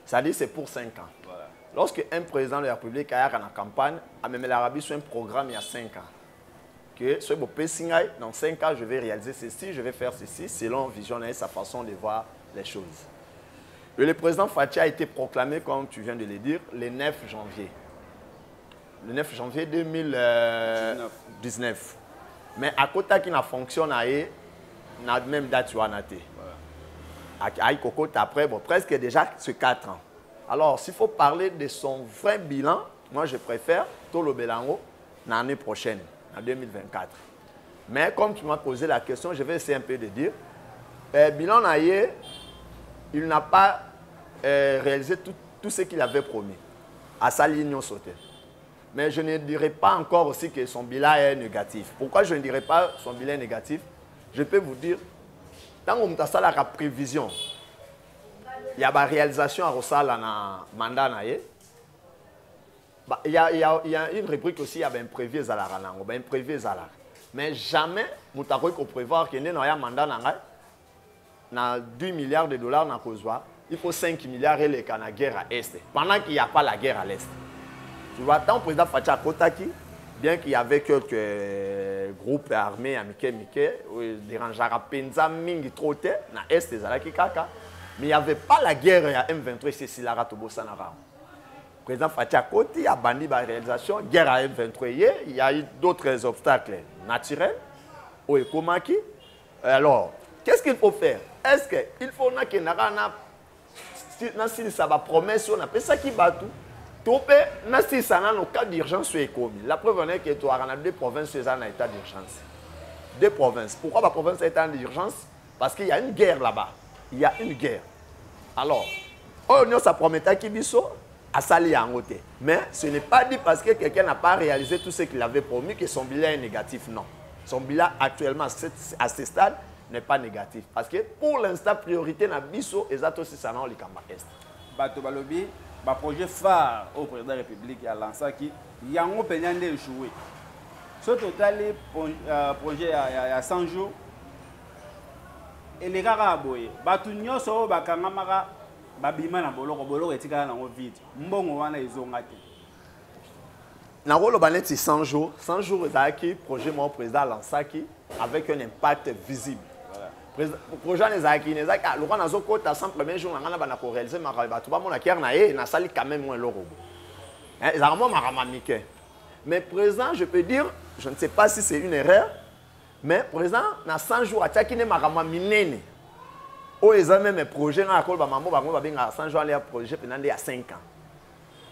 C'est-à-dire c'est pour 5 ans. Voilà. Lorsque un président de la République a une campagne, a même l'Arabie sur un programme il y a 5 ans. Que ce beau dans 5 ans, je vais réaliser ceci, je vais faire ceci, selon vision et sa façon de voir les choses. Le président Fathi a été proclamé, comme tu viens de le dire, le 9 janvier. Le 9 janvier 2019. Mais à côté qui n'a fonctionné, n'a même date sur Anaté. Après, bon, presque déjà ce 4 ans. Alors, s'il faut parler de son vrai bilan, moi je préfère Tolo Belango l'année prochaine, en 2024. Mais comme tu m'as posé la question, je vais essayer un peu de dire. Bilan Naye, il n'a pas réalisé tout ce qu'il avait promis à sa ligne sautée. Mais je ne dirais pas encore aussi que son bilan est négatif. Pourquoi je ne dirais pas son bilan est négatif? Je peux vous dire, tant qu'on a la prévision, il y a une réalisation à Rosala dans le mandat. Il y a une rubrique aussi, il y a un prévu à la mais jamais, nous avons prévoir qu'il y a un mandat dans 10 milliards de dollars dans Kozwa. Il faut 5 milliards et la guerre à l'Est. Pendant qu'il n'y a pas la guerre à l'Est. Tu vois, tant le président Fathi Kotaki, bien qu'il y avait quelques groupes armés à Miké, dérangeara Penza Mingi Troté, dans l'Est des Alakikaka, mais il n'y avait pas la guerre à M23, c'est Silara Tobo Sanara. Le président Fathi Kotaki a banni la réalisation, guerre à M23, il y a eu d'autres obstacles naturels au Ekomaki. Alors, qu'est-ce qu'il faut faire? Est-ce qu'il faut que si ça va promesse, on appelle ça qui bat tout. Si ça n'a aucun cas d'urgence sur l'économie. La preuve est que tu as deux provinces en état d'urgence. deux provinces. Pourquoi la province est en urgence? Parce qu'il y a une guerre là-bas. Il y a une guerre. Alors, on a prometté qu'il biso à Sali en côté. Mais ce n'est pas dit parce que quelqu'un n'a pas réalisé tout ce qu'il avait promis que son bilan est négatif. Non. Son bilan actuellement à ce stade n'est pas négatif. Parce que pour l'instant, priorité na biso et ça aussi ça dans le Kamba Est. Bato balobi, ba projet phare au président de la République a lancé qui yango penyande échoué. Ce total projet à 100 jours. Et les gars à boye, bato nyonso bakanga maka babima na boloko etika na vide. Mbongo wana ezongate. Na rolo baneti 100 jours ezaki projet mon président lancé avec un impact visible. Voilà. Projet ezaki le roi nazo kota 100 premiers jours ngana bana ko réaliser maka bato ba mona kier na ye na sali quand même moins loro. Hein, ezaramo marama mike. Mais président, je peux dire, je ne sais pas si c'est une erreur, mais président, dans 100 jours, il y a marama minene. Oh, ils ont même un projet, dans le maman, il y a 100 jours, il y a un projet pendant 5 ans.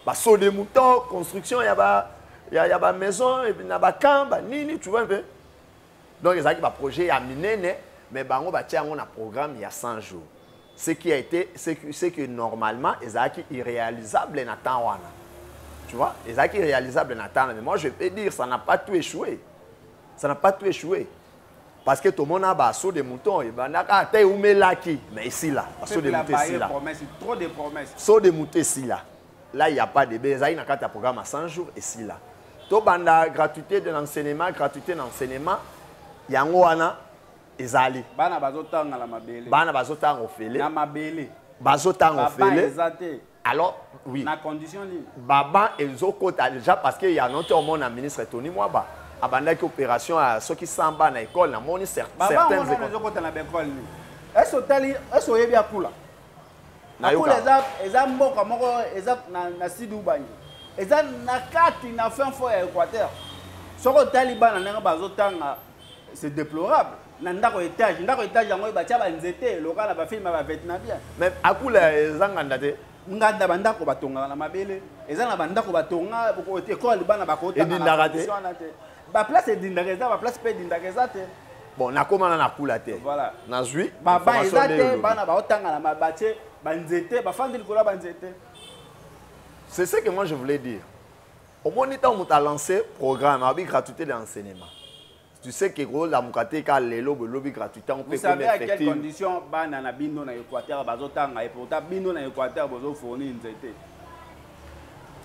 Bah, sur des moutons, construction, il y a une maison, il y a un camp, nini, tu vois un peu. Donc, ils ont un projet à minene, mais il y a un programme il y a 100 jours. Ce qui a été, c'est que normalement, ils ont irréalisable dans le temps. Tu vois, et ça qui est réalisable en attendant. Mais moi, je peux dire, ça n'a pas tout échoué. Ça n'a pas tout échoué. Parce que tout le monde a un saut de moutons. Mais ici, là. Saut de moutons, ici, là. Trop de promesses. Saut de moutons, ici, là. Là, il n'y a pas de bébé. Il y a un programme à 100 jours, ici, là. Tout la gratuité de l'enseignement, gratuité de l'enseignement, il y a un ezali. Bana bazotanga la mabele. Bana bazotanga ofele. Na mabele. Bazotanga ofele. Alors, oui. La condition libre. Baba et Zokota déjà parce qu'il y a un autre monde à ministre Tony Mwaba. Abandaki opération à ceux qui s'en bas à l'école, na moni certaines écoles. Baba Zokota na l'école ni. Est-ce oyebi akula? Na yoka. Eza mboka moko eza na Sidi Ubangi. Eza na kati na fin fo ya Équateur. Soko Taliban na nga bazotanga c'est déplorable. Ndako étage yango ba tia ba nzete lokala ba film ba vietnamien. Mais akula ezanga ndate nganda bandako batonga na mabele ezana bandako batonga boko école bana bakota na ba place edindaka eza ba place pe edindaka eza te bon nakoma na kula te voilà nazwi baba eza te bana baotanga na mabatie banzete bafandi likolo banzete. C'est ce que moi je voulais dire. Au moins on a lancé programme avec gratuité de l'enseignement. Tu sais que gros la mukate ka lelo lobby gratuité on peut. Vous savez à quelles conditions bana na bino na Équateur bazotanga et pourtant bino na Équateur bazo fournir nzete.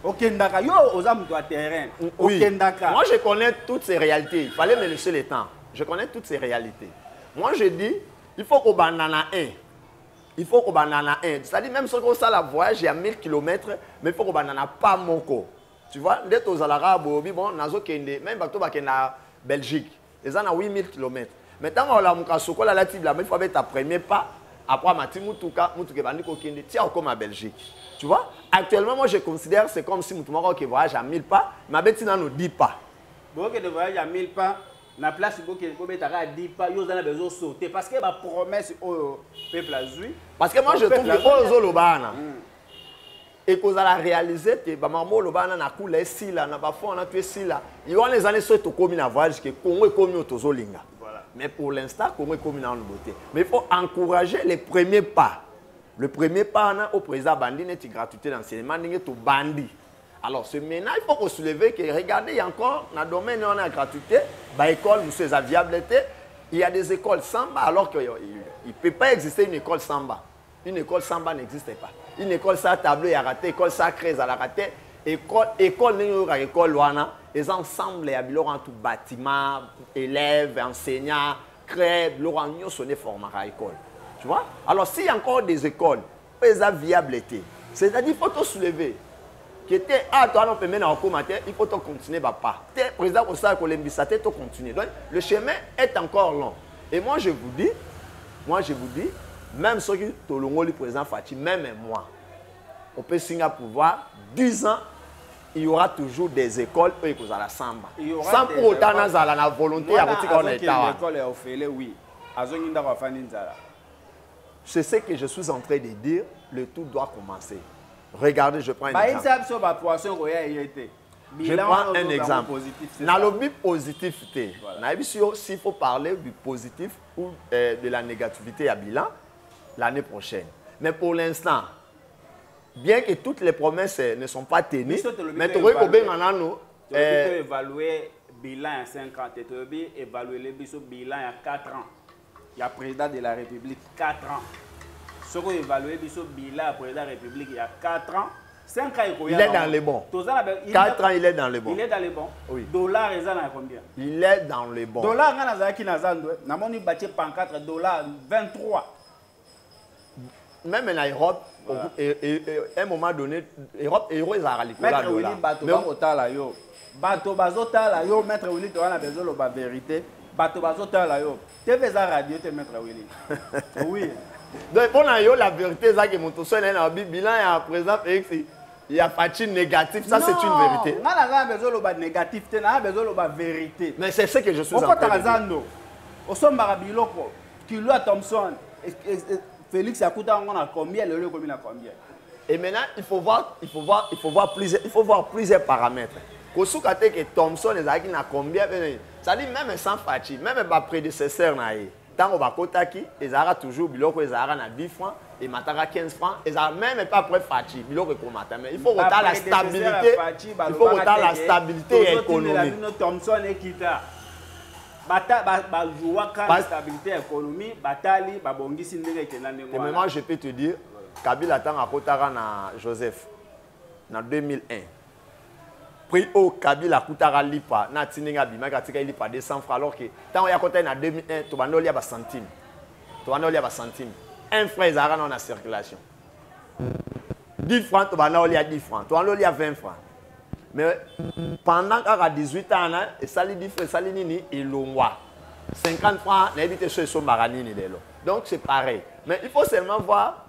Okendaka yo ozamu to terrain. Okendaka. Moi je connais toutes ces réalités. Il fallait me laisser le temps. Je connais toutes ces réalités. Moi je dis il faut qu'on banana un. Il faut qu'on banana un. C'est-à-dire même si on la voyage à 1000 km mais il faut qu'on banana pas moko. Tu vois, d'être aux Arabes bon nazo kende même bato ba kenda Belgique. Ils ont 8000 km. Maintenant, on a il faut mettre un premier pas. Après, tiens, comme à Belgique. Tu vois, actuellement, moi, je considère que c'est comme si je voyage à 1000 pas, mais maintenant, on a 10 pas. Si vous voyagez à 1000 pas, la place où vous mettre à 10 pas, vous avez besoin de sauter. Parce que la promesse au peuple a joué. Parce que moi, je trouve que et qu'on a réalisé que maman lobana na kula ici là na bafo na tu ici là il y a les années sur to comme na voyage que Congo est comme autozolinga voilà mais pour l'instant Congo est comme en beauté mais il faut encourager les premiers pas au président bandi net gratuité d'enseignement ninge to bandi alors ce maintenant il faut qu'on soulever que regardez il y a encore dans domaine on a gratuité ba école monsieur za viabilité il y a des écoles samba alors que il peut pas exister une école samba. Une école samba n'existe pas. Une école sans tableau, il y a raté. École sans crèse, elle a raté. École, école, les ensembles, il y a tout bâtiment, élèves, enseignants, crèves, l'orange, sonné format à l'école. Tu vois? Alors, s'il y a encore des écoles, ils ont viabilité. C'est-à-dire qu'il faut te soulever. Il faut continuer. Président, continuer. Donc, le chemin est encore long. Et moi, je vous dis, même ceux qui sont le président Fati, même moi, on peut signer à pouvoir, 10 ans, il y aura toujours des écoles où il y aura la samba. Sans pour autant, on a la volonté à retirer en état. L'école est offerte, oui. C'est ce que je suis en train de dire, le tout doit commencer. Regardez, je prends un exemple. Je prends un exemple. Dans le but positif, s'il faut parler du positif ou de la négativité à bilan l'année prochaine. Mais pour l'instant, bien que toutes les promesses ne sont pas tenues, mais tu peux évaluer le bilan à 5 ans, tu peux évaluer le bilan à 4 ans. Il y a le président de la République 4 ans. Si vous évaluez le bilan du président de la République il y a 4 ans, 5 ans, il est dans les bons. 4 ans, il est dans les bons. Il est dans les bons. Oui. Dollar, il est dans combien? Il est dans les bons. Dollar, il est dans les bons. $24, 23. Même en Europe, à un moment donné, Europe est à Maître Willy, Bato Bazotala, Maître Willy, tu as besoin de la vérité. Bato Bazotala, tu es à radio, tu es Maître Willy. Oui. Donc, pour la vérité, c'est que mon tour est dans le bilan, par exemple, il y a pas de négatif, ça c'est une vérité. On a besoin de négatif, on a besoin de la vérité. Mais c'est ce que je suis en train de dire. Au sommet Marabiloko, Kilo Thompson, Félix Yakuta, on a combien, le lieu combien a combien. Et maintenant, il faut voir plusieurs paramètres. Kosuka que Thompson est à combien, ça dit même sans Fachi, même ma prédécesseur tant qu'on va Kotaki, ils auront toujours biloko, ils auront 10 francs et matara 15 francs, ils n'ont même pas prêt Fachi, biloko comme mais il faut retarder la stabilité, il faut retarder la stabilité économique. Thompson et Kita. Bata jouer la stabilité économique, batali babongisi ndenge kenande ngwa. Et moi je peux te dire Kabila tant à Kotara na Joseph en 2001. Prix au Kabila Kutara lipa na tininga bimaka tika lipa 200 francs alors que tant ya kota en 2001 to banoli ba centime. To banoli ba centime. Un franc ezara na circulation. 10 francs to banoli à 10 francs. To banoli à 20 francs. Mais pendant 18 ans, et ça lui dit ça lui nini il longwa 50 francs n'habite chez son maranini lelo. Donc c'est pareil. Mais il faut seulement voir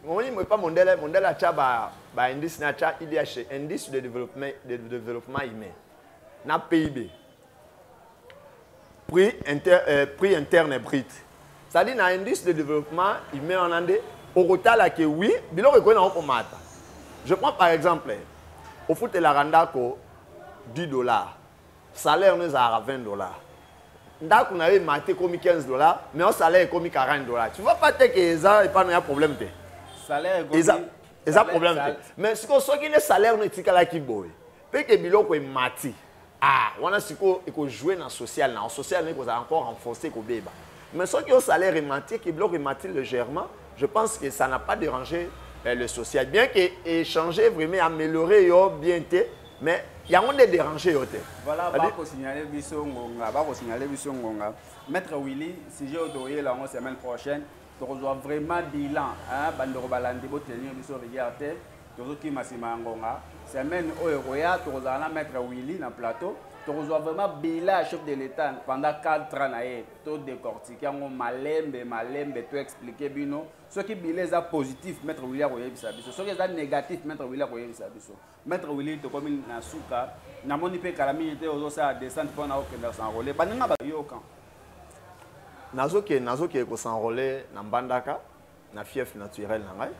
on dit pas modèle à chaba indice na cha IDH indice de développement humain na PIB. Prix interne brut. Ça dit na indice de développement humain en andé au retard là que oui, bilo ko na on mata. Je prends par exemple au foot de la randako $10. Salaire nous a $20. Ndako na eu maté comme $15, mais au salaire est comme $40. Tu vois pas que ça et pas un problème té. Salaire est ça problème té. Mais ce qui est salaire ne tika la ki boy. Pe que biloko est mati. Ah, on a siko et ko jouer dans social na social ne ko encore renforcer ko beba. Mais ce qui est salaire est mati que biloko est mati légèrement, je pense que ça n'a pas dérangé le social. Bien qu'échanger, vraiment améliorer, bien été, mais il y a un dérangé. Voilà, je vais signaler Bissongonga. Maître Willy, si j'ai autorisé la semaine prochaine, tu reçois vraiment bilan. Bandoro Balandi, tu regardez, tu reçois Massima Ngonga. Semaine Oeroya, tu reçois Maître Willy dans le plateau. Tu reçois vraiment bilan chef de l'État pendant 4 ans. Tu décortiques, malembe, tu expliques bino. Ce qui est positif, Maître Willy a réussi à ce qui est négatif, Maître Willy a réussi à Maître Willy, tu comme na souka, na moni pe kalami était aux ça descendre pour na aucun s'enrôler. Bananga ba yo kan. Nazo qui ko s'enrôler na Mbandaka, na fief naturel na ngai.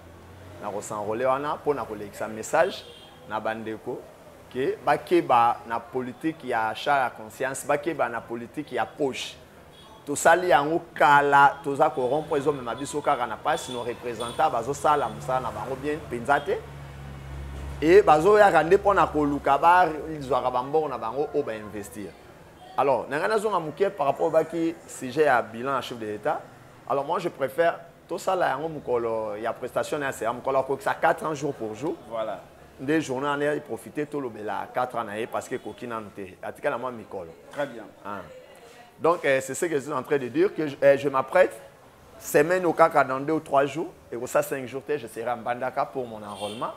Na ko s'enrôler wana pour na ko lekisa message na bandeko que bakeba na politique ya achat à conscience, bakeba na politique ya poche. Tout ça li yango kala toza ko rompre zo mema biso kaka na passe nos représentants bazo sala musala na bango bien penzate et bazo ya rande pona ko luka ba izwaka bambongo na bango o ba investir. Alors nangana zo ngamuke par rapport baki sujet à bilan chef de l'État. Alors moi je préfère tout ça là yango mukolo ya prestation na c'est mukolo ko ça 4 ans jour pour jour. Voilà. Des journées en air profiter tout le bela 4 ans parce que kokina nté atika na moi mikolo. Très bien. Donc, c'est ce que je suis en train de dire, que je m'apprête, semaine au cas dans 2 ou 3 jours, et pour ça 5 jours, je serai à Mbandaka pour mon enrôlement.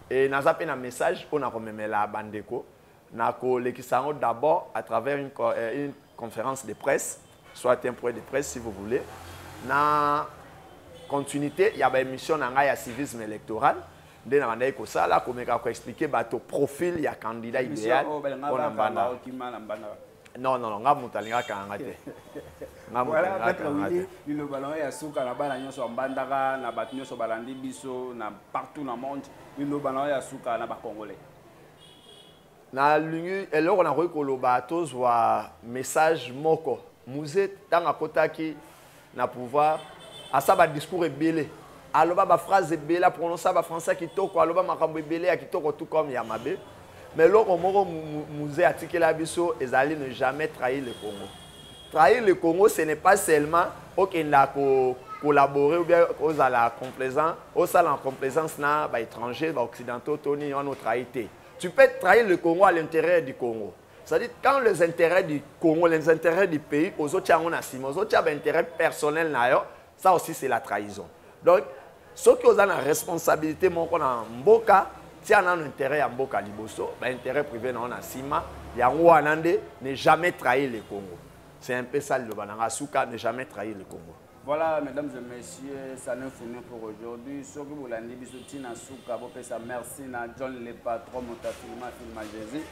Et nous avons un message pour nous remettre la Bandeko. Nous avons d'abord à travers une conférence de presse, soit un point de presse si vous voulez. Dans continuité, il y a une émission dans le civisme électoral. Nous avons expliqué le profil, il y a un candidat idéal pour Mbandaka. Non, nga mutalinga kangate. Voilà, Maître Willy, le ballon est à souka na bala nyoso Mbandaka na bat nyoso balandi biso na partout dans le monde, le ballon est à souka na ba congolais. na lingi eloko na koyi koloba tozwa message moko muze tanga kotaki na pouvoir asaba discours ebele aloba ba phrase ebele a prononcer ba français kitoko aloba makambo ebele ya kitoko tout comme ya mabe mais loko moko muze atikela biso ezali ne jamais trahir le Congo. Trahir le Congo ce n'est pas seulement okenda ko collaborer ou bien aux la complaisance aux en complaisance na ba étrangers ba occidentaux toni on trahité. Tu peux trahir le Congo à l'intérieur du Congo. C'est-à-dire quand les intérêts du Congo, les intérêts du pays, aux autres intérêts personnels, ça aussi c'est la trahison. Donc, ceux qui ont la responsabilité, mon qu'on a Mboka, si on a un intérêt à Mboka Liboso, l'intérêt privé on a Sima, il y a un ne jamais trahir le Congo. C'est un peu ça le Bananga Souka, ne jamais trahir le Congo. Voilà, mesdames et messieurs, ça nous finit pour aujourd'hui. Ce que vous l'avez dit, merci à John le patron, Montafilma, Filma Jésus.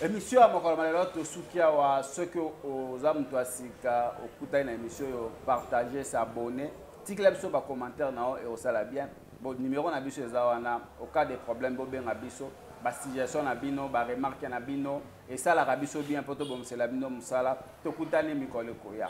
Émission à Mokomalelo, Tosukia, ceux qui ont Zamtoasika, au Kouta, une émission, partager, s'abonner. Si vous avez des commentaires, et au bien. Bon, numéro na biso ezawana au cas des problèmes bo benga biso ba situation na bino ba remarque na bino et ça la rabiso bien poto bon c'est la bino musala to kutani mikolo koya.